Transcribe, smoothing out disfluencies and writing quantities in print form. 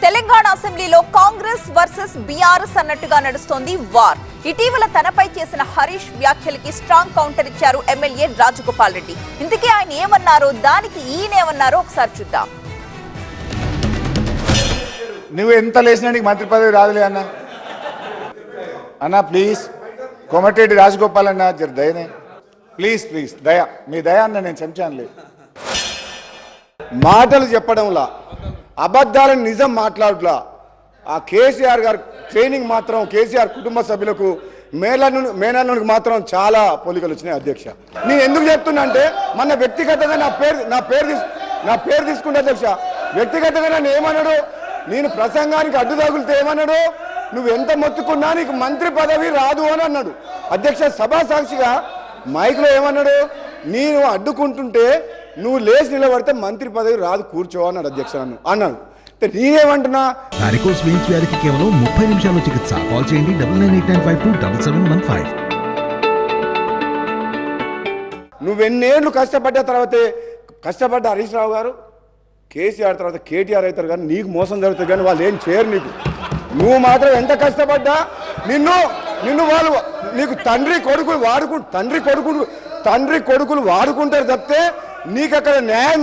తెలంగాణ అసెంబ్లీలో Congress versus BRS అన్నట్టుగా నడుస్తోంది వార్. ఇటీవల తనపై చేసిన హరీష్ వ్యాఖ్యలకి స్ట్రాంగ్ కౌంటర్ ఇచ్చారు ఎమ్మెల్యే రాజగోపాల్ రెడ్డి. ఇంతకీ ఆయన ఏమన్నారో, దానికి ఈయనేమన్నారో ఒకసారి చూద్దాం. నువ్వు ఎంత లేచినా నీకు మంత్రి పదవి రాదులే అన్న. అన్న ప్లీజ్, కోమటిరెడ్డి రాజగోపాల్ అన్న జర దయనే, ప్లీజ్ ప్లీజ్ దయ, మీ దయ అన్న, నేను చెంచానులే. మాటలు చెప్పడంలా, అబద్ధాలను నిజం మాట్లాడలా. ఆ కేసీఆర్ గారు ట్రైనింగ్ మాత్రం కేసీఆర్ కుటుంబ సభ్యులకు మేనల్లునికి మాత్రం చాలా పోలికలు వచ్చినాయి అధ్యక్ష. నేను ఎందుకు చెప్తున్నా అంటే, మన వ్యక్తిగతంగా నా పేరు తీసుకుంటే అధ్యక్ష, వ్యక్తిగతంగా నన్ను ఏమన్నాడు, నేను ప్రసంగానికి అడ్డు తగులితే ఏమన్నాడు, నువ్వు ఎంత మొత్తుకున్నా నీకు మంత్రి పదవి రాదు అని అన్నాడు అధ్యక్ష. సభా సాక్షిగా మైక్లో ఏమన్నాడు, నేను అడ్డుకుంటుంటే నువ్వు లేచి నిలబడితే మంత్రి పదవి రాదు, కూర్చో అన్నాడు అధ్యక్ష. అన్నాడు. నేనేమంటున్నా, వారికోస్ వెయిన్స్ వ్యాధికి కేవలం 30 నిమిషాల్లో చికిత్స. కాల్ చేయండి 9989527715. నువ్వెన్నేళ్ళు కష్టపడ్డ తర్వాతే, కష్టపడ్డ హరీష్ రావు గారు కేసీఆర్ తర్వాత కేటీఆర్ అవుతారు, కానీ నీకు మోసం జరుగుతుంది, కానీ వాళ్ళు ఏం చేయరు నీకు. నువ్వు మాత్రం ఎంత కష్టపడ్డా నిన్ను వాళ్ళు నీకు తండ్రి కొడుకులు వాడుకుంటారు తప్పితే నీకు అక్కడ న్యాయం